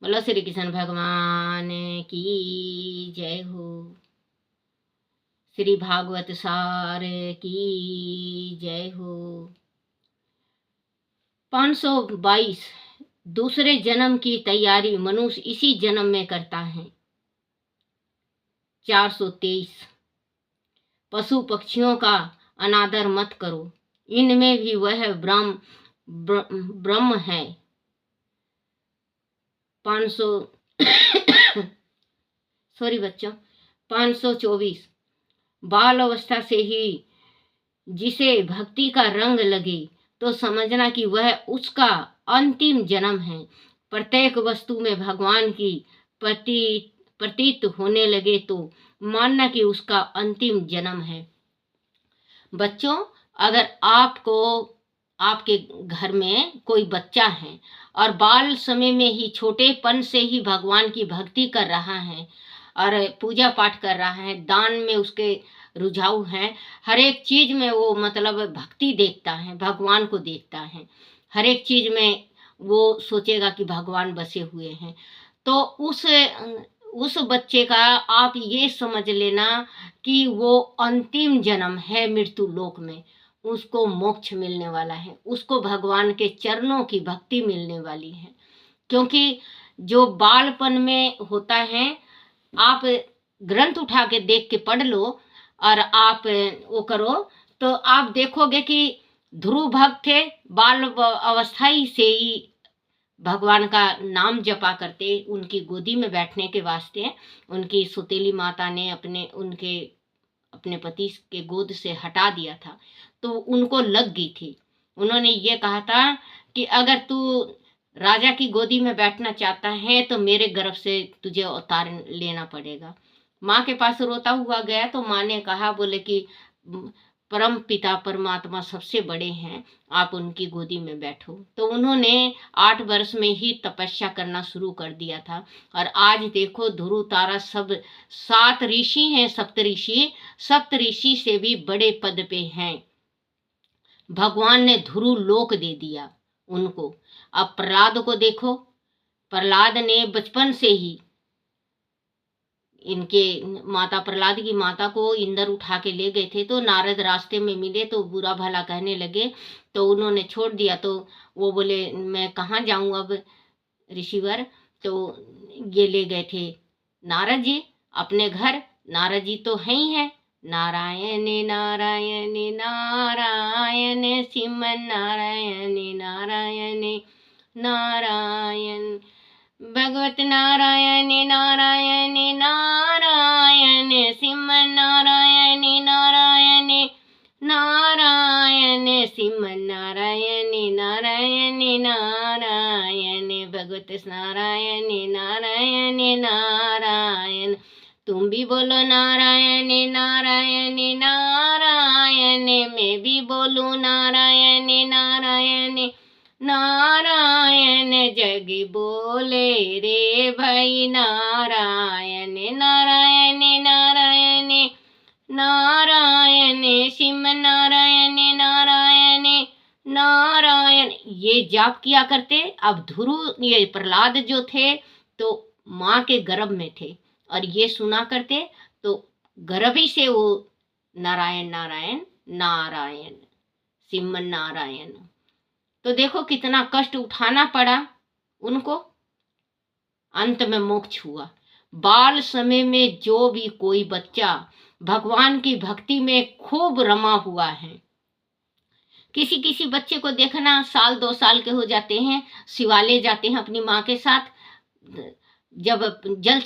बोलो श्री कृष्ण भगवान की जय हो। श्री भागवत सार की जय हो। 522 दूसरे जन्म की तैयारी मनुष्य इसी जन्म में करता है। 423 पशु पक्षियों का अनादर मत करो, इनमें भी वह ब्रह्म है। 524 बाल अवस्था से ही जिसे भक्ति का रंग लगे तो समझना कि वह उसका अंतिम जन्म है। प्रत्येक वस्तु में भगवान की प्रतीत होने लगे तो मानना कि उसका अंतिम जन्म है। बच्चों, अगर आपके घर में कोई बच्चा है और बाल समय में ही छोटेपन से ही भगवान की भक्ति कर रहा है और पूजा पाठ कर रहा है, दान में उसके रुझाव है, हर एक चीज में वो मतलब भक्ति देखता है, भगवान को देखता है, हर एक चीज में वो सोचेगा कि भगवान बसे हुए हैं, तो उस बच्चे का आप ये समझ लेना कि वो अंतिम जन्म है मृत्यु लोक में, उसको मोक्ष मिलने वाला है, उसको भगवान के चरणों की भक्ति मिलने वाली है। क्योंकि जो बालपन में होता है, आप ग्रंथ उठा के देख के पढ़ लो और आप वो करो तो आप देखोगे कि ध्रुव भक्त थे, बाल अवस्था ही से ही भगवान का नाम जपा करते, उनकी गोदी में बैठने के वास्ते उनकी सुतेली माता ने अपने पति के गोद से हटा दिया था, तो उनको लग गई थी। उन्होंने ये कहा था कि अगर तू राजा की गोदी में बैठना चाहता है तो मेरे गर्भ से तुझे अवतार लेना पड़ेगा। माँ के पास रोता हुआ गया तो माँ ने कहा, बोले कि परम पिता परमात्मा सबसे बड़े हैं, आप उनकी गोदी में बैठो। तो उन्होंने 8 वर्ष में ही तपस्या करना शुरू कर दिया था और आज देखो ध्रुव तारा सब 7 ऋषि हैं, सप्त ऋषि से भी बड़े पद पे हैं। भगवान ने ध्रुव लोक दे दिया उनको। अब प्रहलाद को देखो, प्रहलाद ने बचपन से ही इनके माता प्रहलाद की माता को इंद्र उठा के ले गए थे, तो नारद रास्ते में मिले तो बुरा भला कहने लगे, तो उन्होंने छोड़ दिया। तो वो बोले मैं कहाँ जाऊं अब ऋषिवर, तो ये ले गए थे नारद जी अपने घर। नारद जी तो है ही है, नारायण नारायण नारायण श्रीमन नारायण नारायण नारायण भगवत नारायण नारायण नारायण श्रीमन नारायण नारायण नारायण श्रीमन नारायण नारायण नारायण भगवत नारायण नारायण नारायण। तुम भी बोलो नारायण नारायण नारायण, मैं भी बोलूं नारायण नारायण नारायण। जग बोले रे भाई नारायण नारायण नारायण नारायण श्रीमन नारायण नारायण नारायण, ये जाप किया करते। अब ध्रुव ये प्रहलाद जो थे तो माँ के गर्भ में थे और ये सुना करते, तो गर्भ ही से वो नारायण नारायण नारायण श्रीमन नारायण। तो देखो कितना कष्ट उठाना पड़ा उनको, अंत में मोक्ष हुआ। बाल समय में जो भी कोई बच्चा भगवान की भक्ति में खूब रमा हुआ है, किसी किसी बच्चे को देखना 1-2 साल के हो जाते हैं, शिवालय जाते हैं अपनी माँ के साथ, जब जल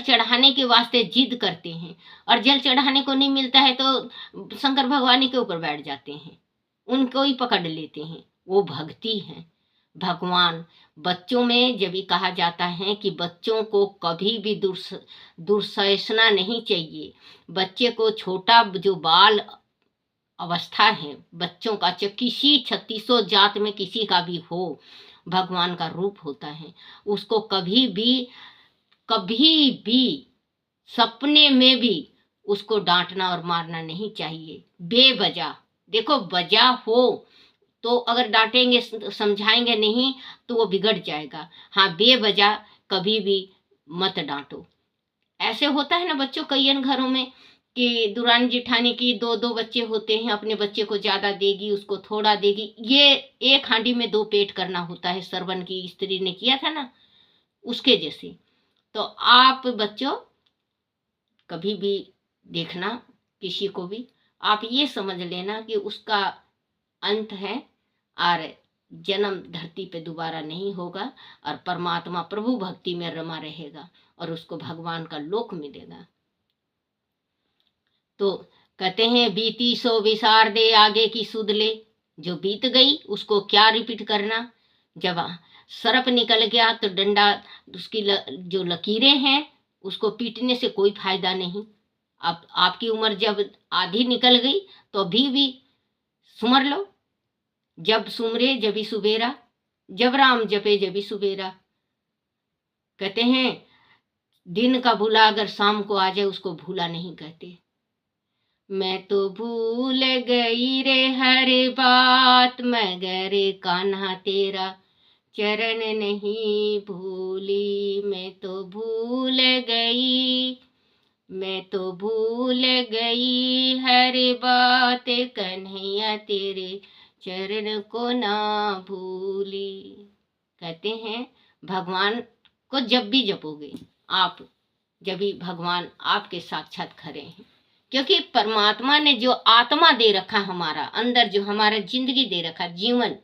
चढ़ाने के वास्ते जिद करते हैं और जल चढ़ाने को नहीं मिलता है तो शंकर भगवान के ऊपर बैठ जाते हैं, उनको ही पकड़ लेते हैं। वो भक्ति है। भगवान बच्चों में जब भी कहा जाता है कि बच्चों को कभी भी दुर्सैसना नहीं चाहिए। बच्चे को छोटा जो बाल अवस्था है बच्चों का, चाहे किसी 36 जात में किसी का भी हो, भगवान का रूप होता है। उसको कभी भी सपने में भी उसको डांटना और मारना नहीं चाहिए बेवजह। देखो वजह हो तो अगर डांटेंगे समझाएंगे नहीं तो वो बिगड़ जाएगा। हाँ, बेवजह कभी भी मत डांटो। ऐसे होता है ना बच्चों, कई घरों में कि दुरानी जेठानी की दो दो बच्चे होते हैं, अपने बच्चे को ज्यादा देगी, उसको थोड़ा देगी। ये एक हांडी में दो पेट करना होता है, सरवन की स्त्री ने किया था ना, उसके जैसे। तो आप बच्चों कभी भी देखना किसी को भी, आप ये समझ लेना कि उसका अंत है और जन्म धरती पे दोबारा नहीं होगा, और परमात्मा प्रभु भक्ति में रमा रहेगा और उसको भगवान का लोक मिलेगा। तो कहते हैं बीती सो विसार दे आगे की सुध ले, जो बीत गई उसको क्या रिपीट करना। जब सर्प निकल गया तो डंडा, उसकी जो लकीरें हैं उसको पीटने से कोई फायदा नहीं। अब आपकी उम्र जब आधी निकल गई तो अभी भी सुमर लो। जब सुमरे जबी सुबेरा, जब राम जपे जबी सुबेरा। कहते हैं दिन का भूला अगर शाम को आ जाए उसको भूला नहीं कहते। मैं तो भूल गई रे हर बात, मगर कान्हा तेरा चरण नहीं भूली। मैं तो भूल गई, मैं तो भूल गई हर बात, कन्हैया तेरे चरण को ना भूली। कहते हैं भगवान को जब भी जपोगे आप, जब भी भगवान आपके साक्षात खड़े हैं। क्योंकि परमात्मा ने जो आत्मा दे रखा हमारा अंदर, जो हमारा जिंदगी दे रखा जीवन,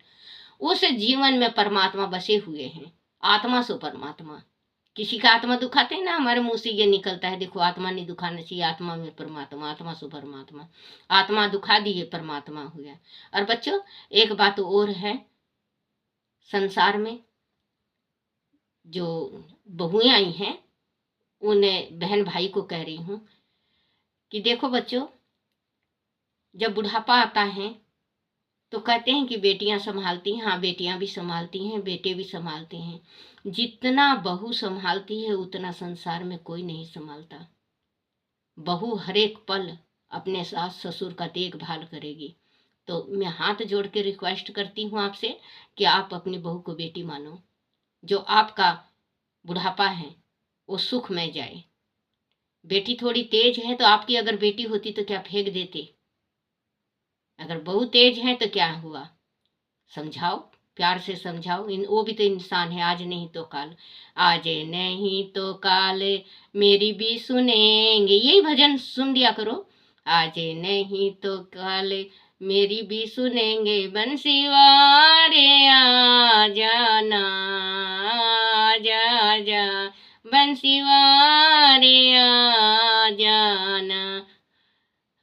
उस जीवन में परमात्मा बसे हुए हैं। आत्मा सो परमात्मा। किसी का आत्मा दुखाते हैं ना, हमारे मुंह से ये निकलता है, देखो आत्मा नहीं दुखाना चाहिए, आत्मा में परमात्मा, आत्मा सो परमात्मा। आत्मा दुखा दिए परमात्मा हो गया। और बच्चों एक बात और है, संसार में जो बहुएं आई हैं उन्हें बहन भाई को कह रही हूं कि देखो बच्चों, जब बुढ़ापा आता है तो कहते हैं कि बेटियां संभालती हैं। हाँ, बेटियां भी संभालती हैं, बेटे भी संभालते हैं। जितना बहू संभालती है उतना संसार में कोई नहीं संभालता। बहू हर एक पल अपने सास ससुर का देखभाल करेगी। तो मैं हाथ जोड़ के रिक्वेस्ट करती हूँ आपसे कि आप अपनी बहू को बेटी मानो। जो आपका बुढ़ापा है वो सुख में जाए। बेटी थोड़ी तेज है तो आपकी अगर बेटी होती तो क्या फेंक देते? अगर बहू तेज है तो क्या हुआ? समझाओ, प्यार से समझाओ। वो भी तो इंसान है, आज नहीं तो कल, आज नहीं तो काल मेरी भी सुनेंगे। यही भजन सुन दिया करो, आज नहीं तो काल मेरी भी सुनेंगे। बंसी वारे आ जाना, जा जा बंसी वारे आ जाना,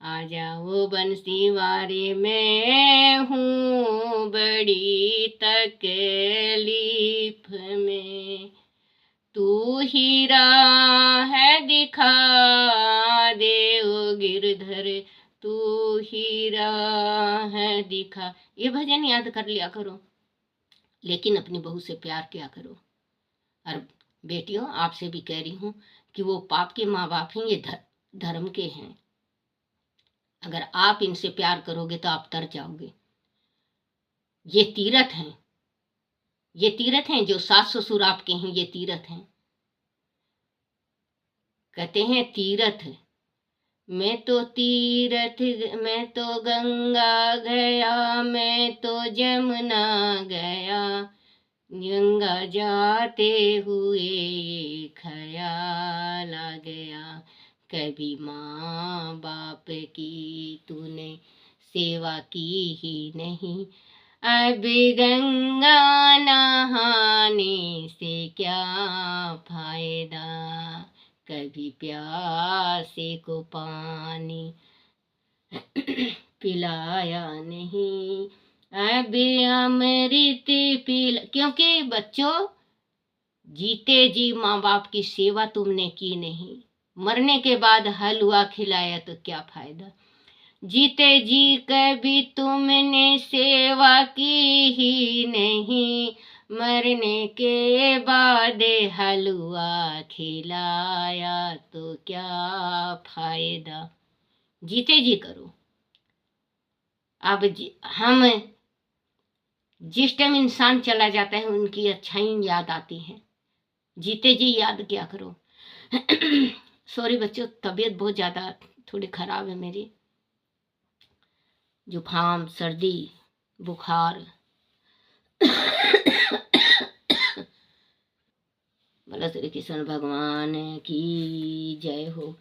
आ जाओ बंसी वारे मैं हूँ बड़ी तकलीफ में। तू ही राह दिखा दे ओ गिरधर, तू ही राह दिखा। ये भजन याद कर लिया करो, लेकिन अपनी बहू से प्यार किया करो। और बेटियों आपसे भी कह रही हूँ कि वो पाप के माँ बाप हैं, ये धर्म के हैं। अगर आप इनसे प्यार करोगे तो आप तर जाओगे। ये तीर्थ हैं, ये तीर्थ हैं। जो सास ससुर आपके हैं ये तीर्थ हैं। कहते हैं तीर्थ, मैं तो तीर्थ, मैं तो गंगा गया, मैं तो जमुना गया, गंगा जाते हुए ख्याल आ गया। कभी माँ बाप की तूने सेवा की ही नहीं, अब गंगा नहाने से क्या फायदा। कभी प्यासे को पानी पिलाया नहीं, अब अमृत पिला। क्योंकि बच्चों जीते जी माँ बाप की सेवा तुमने की नहीं, मरने के बाद हलवा खिलाया तो क्या फायदा। जीते जी कभी तुमने सेवा की ही नहीं, मरने के बाद हलवा खिलाया तो क्या फायदा। जीते जी करो। अब हम जिस टाइम इंसान चला जाता है उनकी अच्छाई याद आती है, जीते जी याद क्या करो। सॉरी बच्चों, तबीयत बहुत ज़्यादा थोड़ी ख़राब है मेरी, जुकाम सर्दी बुखार। बोलो श्री कृष्ण भगवान की जय हो।